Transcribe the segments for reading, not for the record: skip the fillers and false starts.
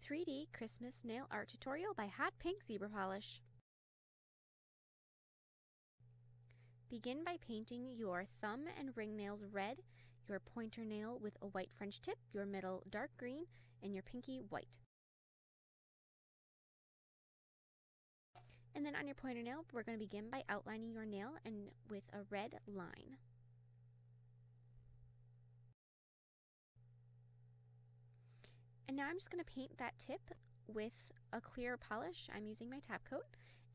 3D Christmas Nail Art Tutorial by Hotpinkzebrapolish. Begin by painting your thumb and ring nails red, your pointer nail with a white French tip, your middle dark green, and your pinky white. And then on your pointer nail, we're going to begin by outlining your nail and with a red line. And now I'm just going to paint that tip with a clear polish. I'm using my top coat,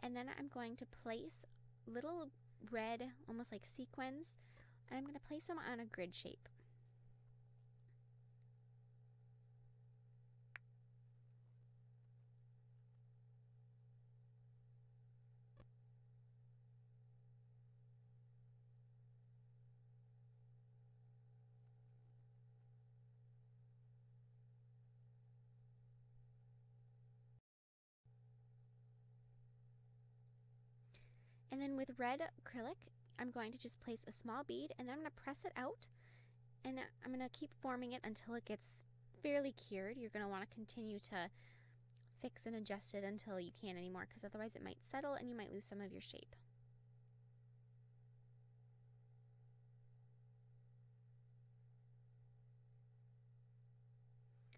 and then I'm going to place little red, almost like sequins, and I'm going to place them on a grid shape. And then with red acrylic, I'm going to just place a small bead, and then I'm going to press it out, and I'm going to keep forming it until it gets fairly cured. You're going to want to continue to fix and adjust it until you can't anymore, because otherwise it might settle and you might lose some of your shape.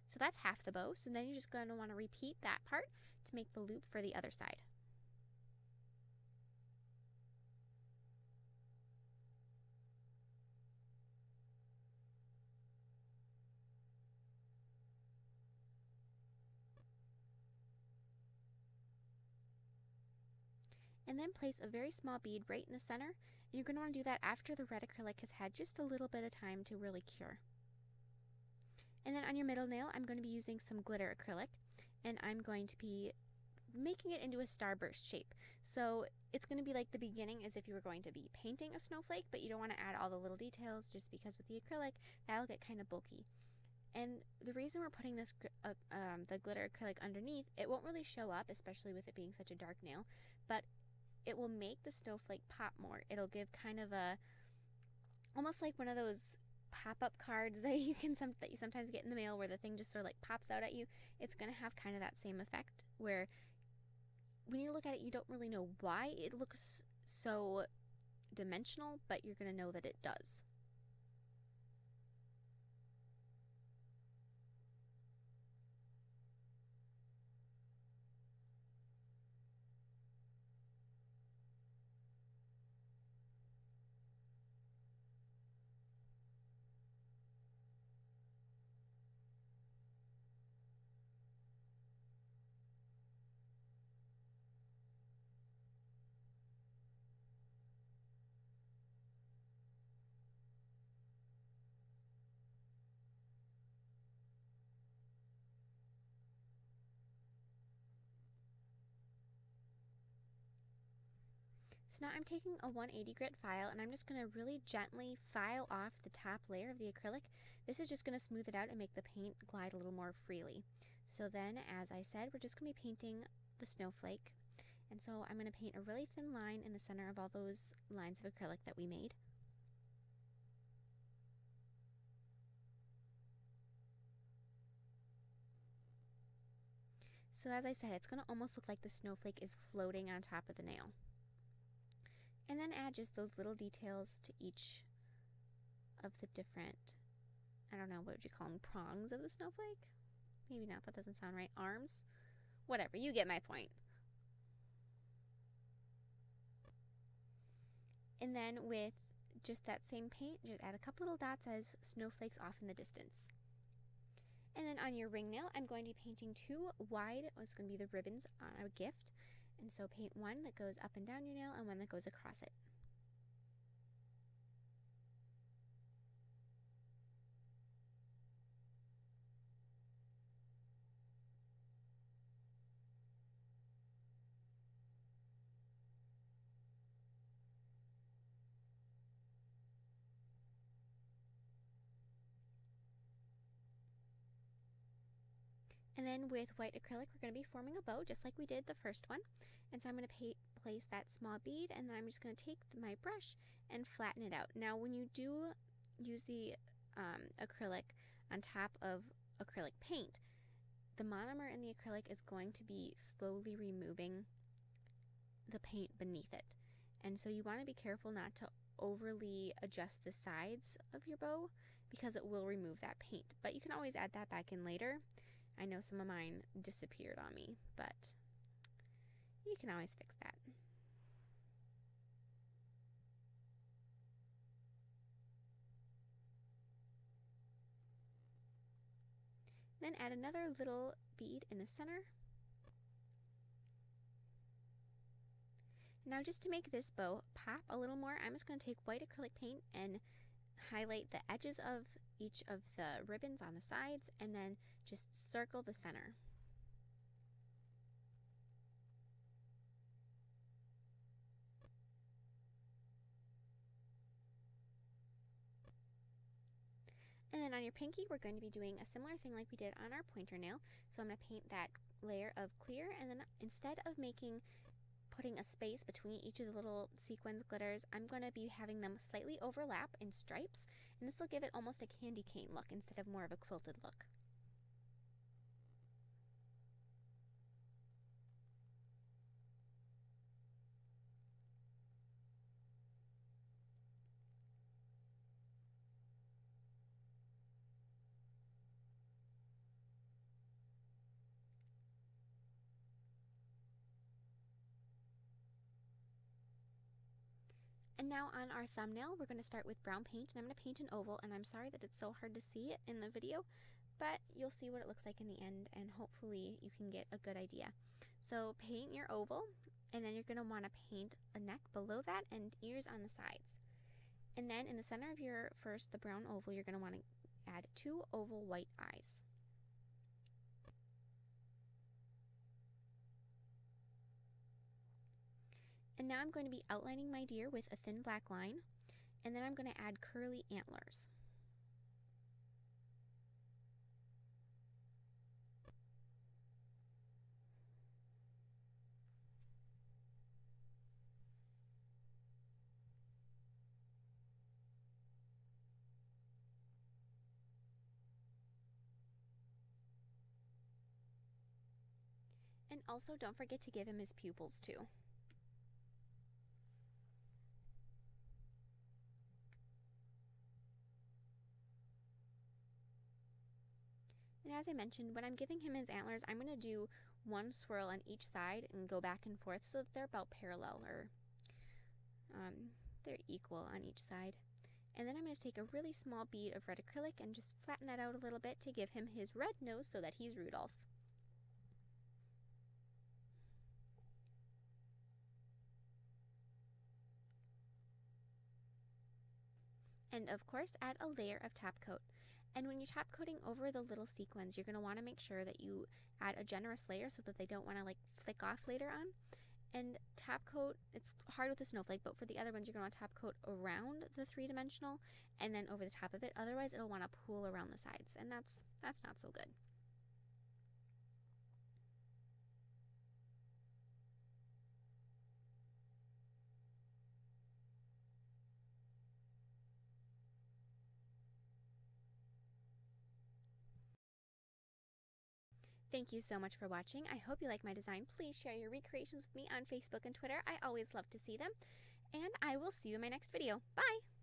So that's half the bow, so then you're just going to want to repeat that part to make the loop for the other side. And then place a very small bead right in the center, and you're going to want to do that after the red acrylic has had just a little bit of time to really cure. And then on your middle nail, I'm going to be using some glitter acrylic, and I'm going to be making it into a starburst shape. So it's going to be like the beginning as if you were going to be painting a snowflake, but you don't want to add all the little details just because with the acrylic, that'll get kind of bulky. And the reason we're putting this the glitter acrylic underneath, it won't really show up, especially with it being such a dark nail, but it will make the snowflake pop more. It'll give kind of a, almost like one of those pop-up cards that you sometimes get in the mail where the thing just sort of like pops out at you. It's going to have kind of that same effect where when you look at it, you don't really know why it looks so dimensional, but you're going to know that it does. So now I'm taking a 180 grit file, and I'm just going to really gently file off the top layer of the acrylic. This is just going to smooth it out and make the paint glide a little more freely. So then, as I said, we're just going to be painting the snowflake. And so I'm going to paint a really thin line in the center of all those lines of acrylic that we made. So as I said, it's going to almost look like the snowflake is floating on top of the nail. And then add just those little details to each of the different, I don't know, what would you call them, prongs of the snowflake? Maybe not, that doesn't sound right. Arms? Whatever, you get my point. And then with just that same paint, just add a couple little dots as snowflakes off in the distance. And then on your ring nail, I'm going to be painting two wide, it's going to be the ribbons on a gift. And so paint one that goes up and down your nail and one that goes across it. And then with white acrylic, we're going to be forming a bow just like we did the first one. And so I'm going to place that small bead, and then I'm just going to take my brush and flatten it out. Now when you do use the acrylic on top of acrylic paint, the monomer in the acrylic is going to be slowly removing the paint beneath it. And so you want to be careful not to overly adjust the sides of your bow because it will remove that paint. But you can always add that back in later. I know some of mine disappeared on me, but you can always fix that. Then add another little bead in the center. Now just to make this bow pop a little more, I'm just going to take white acrylic paint and highlight the edges of each of the ribbons on the sides and then just circle the center. And then on your pinky, we're going to be doing a similar thing like we did on our pointer nail. So I'm going to paint that layer of clear, and then instead of putting a space between each of the little sequins glitters, I'm going to be having them slightly overlap in stripes, and this will give it almost a candy cane look instead of more of a quilted look. And now on our thumbnail, we're going to start with brown paint, and I'm going to paint an oval, and I'm sorry that it's so hard to see it in the video, but you'll see what it looks like in the end, and hopefully you can get a good idea. So paint your oval, and then you're going to want to paint a neck below that and ears on the sides. And then in the center of the brown oval, you're going to want to add 2 oval white eyes. And now I'm going to be outlining my deer with a thin black line, and then I'm going to add curly antlers. And also don't forget to give him his pupils too. And as I mentioned, when I'm giving him his antlers, I'm going to do 1 swirl on each side and go back and forth so that they're about parallel, or they're equal on each side. And then I'm going to take a really small bead of red acrylic and just flatten that out a little bit to give him his red nose so that he's Rudolph. And of course, add a layer of top coat. And when you're top coating over the little sequins, you're going to want to make sure that you add a generous layer so that they don't want to like flick off later on. And top coat, it's hard with the snowflake, but for the other ones, you're going to top coat around the 3-dimensional and then over the top of it. Otherwise, it'll want to pool around the sides, and that's not so good. Thank you so much for watching. I hope you like my design. Please share your recreations with me on Facebook and Twitter. I always love to see them. And I will see you in my next video. Bye!